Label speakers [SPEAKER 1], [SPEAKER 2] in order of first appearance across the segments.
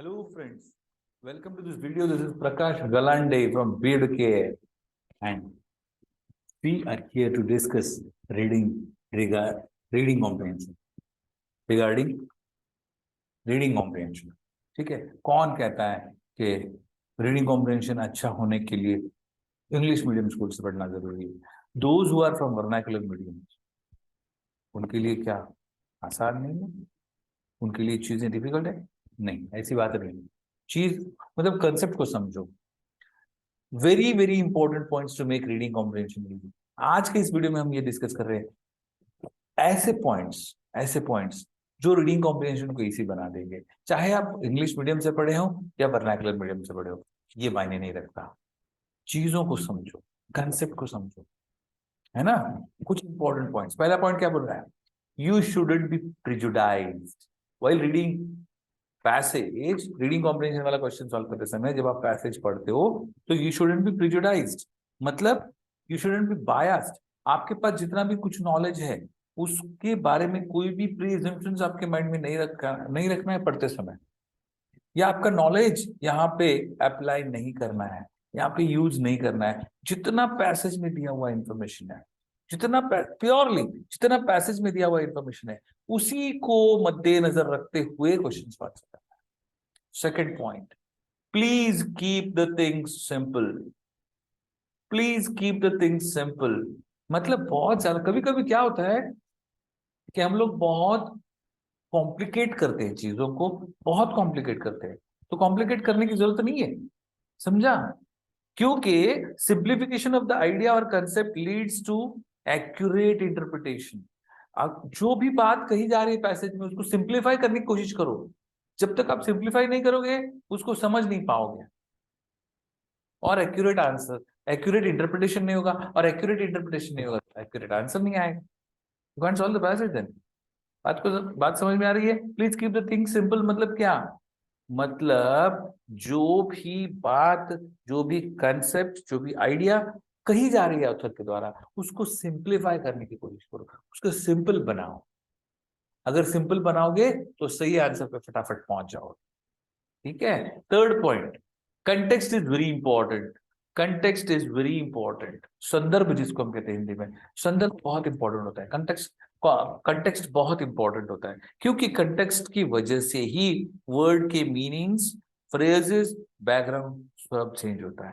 [SPEAKER 1] Hello friends, welcome to this video. This is Prakash Galande from Beard Care and we are here to discuss reading comprehension. Regarding reading comprehension. ठीक है, कौन कहता है कि reading comprehension अच्छा होने के लिए इंग्लिश मीडियम स्कूल से पढ़ना जरूरी है? Those who are from vernacular medium, उनके लिए क्या आसान नहीं है? उनके लिए चीजें डिफिकल्ट है? नहीं, ऐसी बात नहीं. चीज मतलब कंसेप्ट को समझो. Very very important points to make reading comprehension easy. आज के इस वीडियो में हम ये डिस्कस कर रहे हैं ऐसे पॉइंट्स जो रीडिंग कॉम्प्रिहेंशन को इजी बना देंगे, चाहे आप इंग्लिश मीडियम से पढ़े हो या वर्नाकुलर मीडियम से पढ़े हो, ये मायने नहीं रखता. चीजों को समझो, कंसेप्ट को समझो, है ना. कुछ इंपॉर्टेंट पॉइंट्स. पहला पॉइंट क्या बोल रहा है? You shouldn't be prejudiced while reading passage. Reading comprehension वाला क्वेश्चन सॉल्व करते समय जब आप पैसेज पढ़ते हो तो यू शुडंट बी प्रिजुडाइज्ड, मतलब यू शुडंट बी बायस्ड. आपके पास जितना भी कुछ नॉलेज है उसके बारे में कोई भी प्री अजम्पशंस आपके माइंड में नहीं रखना है पढ़ते समय, या आपका नॉलेज यहाँ पे अप्लाई नहीं करना है, यहाँ पे यूज नहीं करना है. जितना पैसेज में दिया हुआ इंफॉर्मेशन है, जितना पैसेज में दिया हुआ इंफॉर्मेशन है, उसी को मद्देनजर रखते हुए क्वेश्चन सॉल्व करना है. Second point, please keep the things simple. Please keep the things simple मतलब बहुत ज्यादा कभी कभी क्या होता है कि हम लोग बहुत कॉम्प्लिकेट करते हैं चीजों को, बहुत कॉम्प्लिकेट करते हैं. तो कॉम्प्लिकेट करने की जरूरत नहीं है, समझा? क्योंकि सिंप्लीफिकेशन ऑफ द आइडिया और concept leads to accurate interpretation. जो भी बात कही जा रही है पैसेज में उसको सिंप्लीफाई करने की कोशिश करो. जब तक आप सिंप्लीफाई नहीं करोगे उसको समझ नहीं पाओगे और एक्यूरेट इंटरप्रिटेशन नहीं होगा, और एक्यूरेट इंटरप्रिटेशन नहीं होगा तो एक्यूरेट आंसर नहीं आएगा. You can solve the passage then. बात समझ में आ रही है? Please keep the thing simple मतलब क्या? मतलब जो भी कंसेप्ट, जो भी आइडिया कही जा रही है ऑथर के द्वारा, उसको सिंप्लीफाई करने की कोशिश करो, उसको सिंपल बनाओ. अगर सिंपल बनाओगे तो सही आंसर पे फटाफट पहुंच जाओगे. ठीक है. Third point, context is very important. Context is very important. संदर्भ जिसको हम कहते हैं हिंदी में, संदर्भ बहुत इंपॉर्टेंट होता है. कंटेक्स्ट बहुत इंपॉर्टेंट होता है क्योंकि कंटेक्स्ट की वजह से ही वर्ड के मीनिंग्स, फ्रेजेस, बैकग्राउंड सब चेंज होता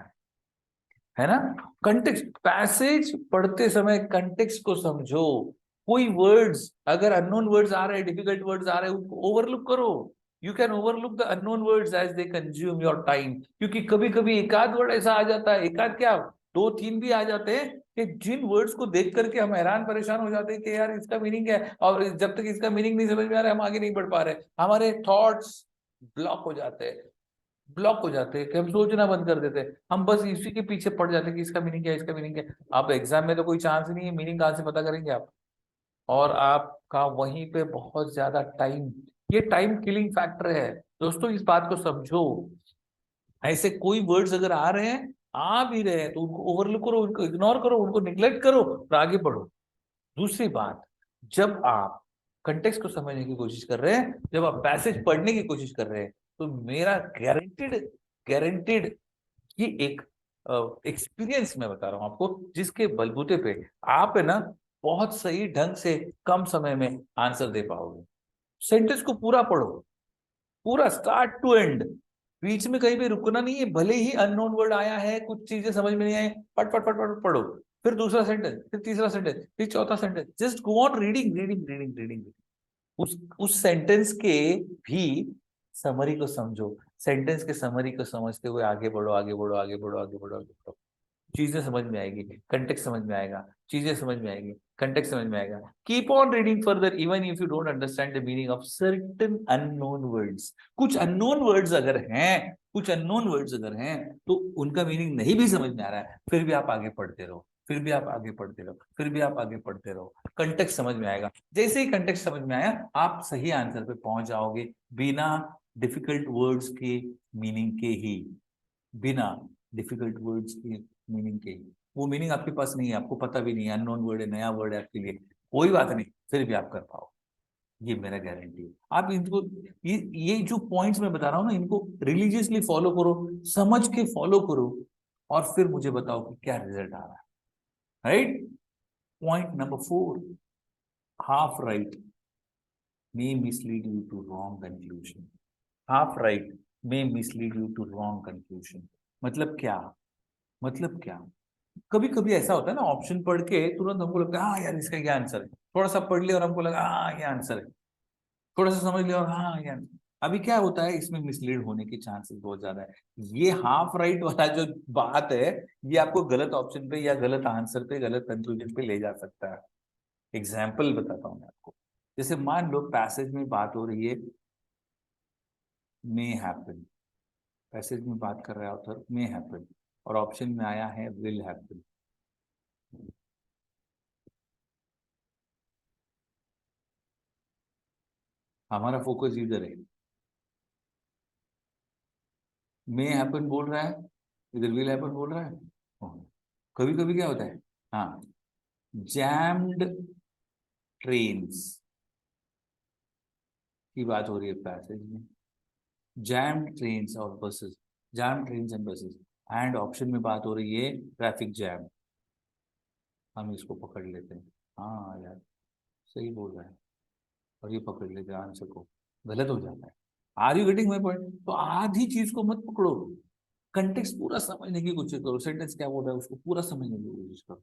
[SPEAKER 1] है ना. कंटेक्स्ट, पैसेज पढ़ते समय कंटेक्स्ट को समझो. कोई वर्ड्स, अगर अननोन वर्ड्स आ रहे हैं, डिफिकल्ट वर्ड्स आ रहे हैं, उनको ओवरलुक करो. You can overlook the unknown words as they consume your time. क्योंकि कभी कभी एकाध वर्ड ऐसा आ जाता है, एकाध क्या, दो तीन भी आ जाते हैं कि जिन वर्ड्स को देख करके हम हैरान परेशान हो जाते हैं कि यार इसका मीनिंग है, और जब तक इसका मीनिंग नहीं समझ में आ रहा है हम आगे नहीं बढ़ पा रहे. हमारे थॉट्स ब्लॉक हो जाते हैं कि हम सोचना बंद कर देते हैं. हम बस इसी के पीछे पड़ जाते हैं कि इसका मीनिंग क्या है, इसका मीनिंग क्या है. आप एग्जाम में तो कोई चांस नहीं है, मीनिंग कहाँ से पता करेंगे आप? और आपका वहीं पे बहुत ज्यादा टाइम, ये टाइम किलिंग फैक्टर है. दोस्तों इस बात को समझो. ऐसे कोई वर्ड्स अगर आ रहे हैं, आ भी रहे हैं, तो उनको ओवरलुक करो, उनको इग्नोर करो, उनको निग्लेक्ट करो और आगे बढ़ो. दूसरी बात, जब आप कंटेक्स्ट को समझने की कोशिश कर रहे हैं, जब आप पैसेज पढ़ने की कोशिश कर रहे हैं, तो मेरा गारंटेड ये एक एक्सपीरियंस मैं बता रहा हूं आपको, जिसके बलबूते पे आप है ना बहुत सही ढंग से कम समय में आंसर दे पाओगे. सेंटेंस को पूरा पढ़ो, पूरा स्टार्ट टू एंड. बीच में कहीं भी रुकना नहीं है. भले ही अननोन वर्ड आया है, कुछ चीजें समझ में नहीं आए, पट पट पट पट पढ़ो. फिर दूसरा सेंटेंस, फिर तीसरा सेंटेंस, फिर चौथा sentence. Just go on reading reading reading reading. उस सेंटेंस के भी समरी को समझो. सेंटेंस के समरी को समझते हुए आगे बढ़ो, आगे बढ़ो, आगे बढ़ो, आगे बढ़ो, आगे बढ़ो. चीजें समझ में आएगी, कंटेक्स्ट समझ में आएगा, चीजें समझ में आएगी, कंटेक्स्ट समझ में आएगा. Keep on reading further even if you don't understand the meaning of certain unknown words. कुछ अननोन वर्ड्स अगर हैं तो उनका मीनिंग नहीं भी समझ में आ रहा है, फिर भी आप आगे पढ़ते रहो, फिर भी आप आगे पढ़ते रहो, फिर भी आप आगे पढ़ते रहो. कंटेक्स्ट समझ में आएगा. जैसे ही कंटेक्स्ट समझ में आया आप सही आंसर पे पहुंच जाओगे, बिना डिफिकल्ट वर्ड्स के मीनिंग के ही. बिना डिफिकल्ट वर्ड्स के मीनिंग के. वो मीनिंग आपके पास नहीं है, आपको पता भी नहीं है, अननोन वर्ड है, नया वर्ड है आपके लिए, कोई बात नहीं, फिर भी आप कर पाओ. ये मेरा गारंटी है। आप इनको ये जो पॉइंट्स मैं बता रहा हूं ना, इनको रिलीजियसली फॉलो करो, समझ के फॉलो करो, और फिर मुझे बताओ कि क्या रिजल्ट आ रहा है। Right. Point number 4, half right may mislead you to wrong conclusion. Half right may mislead you to wrong conclusion. मतलब क्या? मतलब क्या? कभी कभी ऐसा होता है ना, ऑप्शन पढ़ के तुरंत हमको लगता है हाँ यार इसका क्या आंसर है, थोड़ा सा पढ़ लिया और हमको लगा हाँ ये आंसर है, थोड़ा सा समझ लिया और हाँ ये आंसर। अभी क्या होता है, इसमें मिसलीड होने के चांसेस बहुत ज्यादा है। ये हाफ राइट वाला जो बात है, ये आपको गलत ऑप्शन पे या गलत आंसर पे, गलत कंक्लूजन पे ले जा सकता है। एग्जाम्पल बताता हूँ मैं आपको। जैसे मान लो पैसेज में बात हो रही है मे हैपन, पैसेज में बात कर रहा है ऑथर मे हैपन, और ऑप्शन में आया है विल हैपन। हमारा फोकस इधर है, मे हैपन बोल रहा है, इधर विल हैपन बोल रहा है। कभी कभी क्या होता है, हाँ, जैम्ड ट्रेन्स की बात हो रही है पैसेज में, जैम्ड ट्रेन्स और buses, jam trains and buses, and option में बात हो रही है ट्रैफिक जैम। हम इसको पकड़ लेते हैं, हाँ यार सही बोल रहा है, और ये पकड़ लेते हैं आंसर को, गलत हो जाता है। Are you getting my point? तो आधी चीज को मत पकड़ो, कंटेक्स्ट पूरा समझने की कोशिश करो, सेंटेंस क्या बोल रहा है उसको पूरा समझने की कोशिश करो।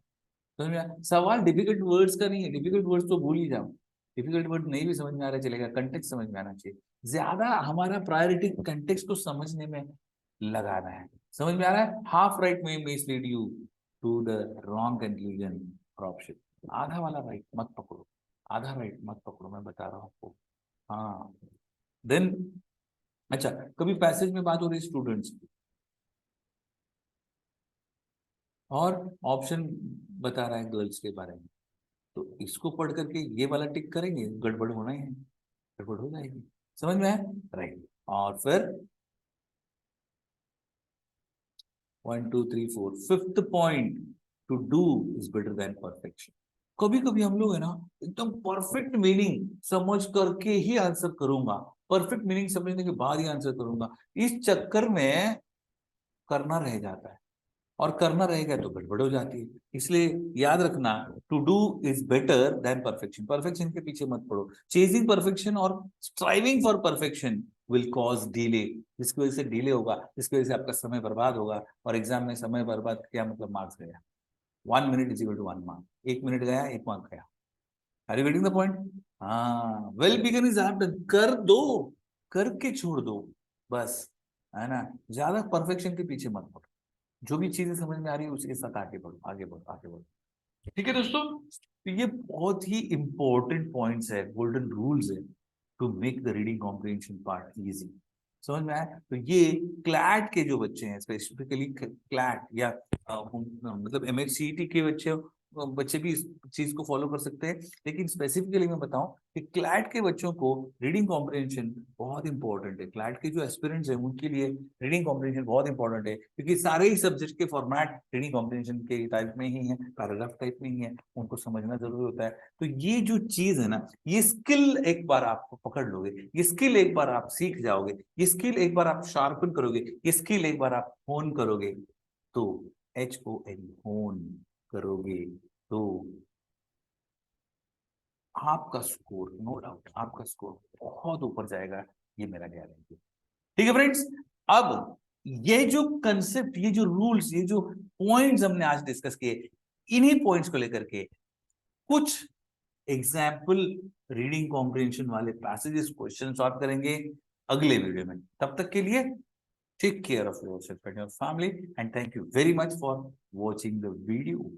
[SPEAKER 1] समझ में आया? सवाल डिफिकल्ट वर्ड्स का नहीं है, डिफिकल्ट वर्ड्स तो भूल ही जाओ, डिफिकल्ट वर्ड नहीं भी समझ में आ रहा चलेगा, कंटेक्स्ट समझ में आना चाहिए। ज्यादा हमारा प्रायोरिटी कंटेक्स्ट को समझने में लगाना है। समझ में आ रहा है? हाफ राइट में mislead you to the wrong conclusion और ऑप्शन। आधा वाला राइट मत पकड़ो, आधा राइट मत पकड़ो, मैं बता रहा हूँ आपको। हाँ। देन, अच्छा, कभी पैसेज में बात हो रही है स्टूडेंट्स की, और ऑप्शन बता रहा है गर्ल्स के बारे में, तो इसको पढ़ करके ये वाला टिक करेंगे, गड़बड़ होना ही है, गड़बड़ हो जाएगी। समझ में आया? राइट। और फिर 1 2 3 4, fifth point, to do is better than perfection. कभी कभी हम लोग है ना, एकदम परफेक्ट मीनिंग समझ करके ही आंसर करूंगा, परफेक्ट मीनिंग समझने के बाद ही आंसर करूंगा, इस चक्कर में करना रह जाता है, और करना रहेगा तो गड़बड़ हो जाती है। इसलिए याद रखना, to do is better than perfection. Perfection के पीछे मत पड़ो, चेजिंग परफेक्शन और striving for perfection will cause delay, जिसकी वजह से डिले होगा, जिसकी वजह से आपका समय बर्बाद होगा, और एग्जाम में समय बर्बाद किया मतलब मार्क्स गया। 1 minute is equal to 1 mark, 1 minute गया 1 मार्क गया। Are you getting the point? हाँ, वेल बिगन इज आफ्टर, कर दो, करके छोड़ दो, बस, है ना। ज्यादा परफेक्शन के पीछे मत पड़ो, जो भी चीजें समझ में आ रही है उसके साथ आगे बढ़ो, आगे बढ़ो, आगे बढ़ो। ठीक है दोस्तों, तो ये बहुत ही इंपॉर्टेंट पॉइंट्स है, गोल्डन रूल्स है, to make the reading comprehension part easy. समझ में आया? तो ये क्लैट के जो बच्चे हैं, स्पेसिफिकली क्लैट या मतलब एमएचसीईटी के बच्चे, बच्चे भी इस चीज को फॉलो कर सकते हैं, लेकिन स्पेसिफिकली मैं बताऊं कि क्लैट के बच्चों को रीडिंग कॉम्प्रिहेंशन बहुत इंपॉर्टेंट है। क्लैट के जो एस्पिरेंट्स हैं उनके लिए रीडिंग कॉम्प्रिहेंशन बहुत इंपॉर्टेंट है, क्योंकि सारे ही सब्जेक्ट के फॉर्मेट रीडिंग कॉम्प्रिहेंशन के टाइप में ही है, पैराग्राफ टाइप में ही है, उनको समझना जरूरी होता है। तो ये जो चीज है ना, ये स्किल एक बार आप पकड़ लोगे, ये स्किल एक बार आप सीख जाओगे, ये स्किल एक बार आप शार्पन करोगे, ये स्किल एक बार आप होन करोगे, तो HON होन करोगे, तो आपका स्कोर, नो डाउट आपका स्कोर बहुत ऊपर जाएगा, ये मेरा गारंटी। ठीक है फ्रेंड्स, अब ये जो कंसेप्ट, ये जो रूल्स, ये जो पॉइंट्स हमने आज डिस्कस किए, इन्हीं पॉइंट्स को लेकर के कुछ एग्जाम्पल रीडिंग कॉम्प्रिहेंशन वाले पैसेजेस, क्वेश्चन सॉल्व करेंगे अगले वीडियो में। तब तक के लिए take care of yourself and your family, and thank you very much for watching the video.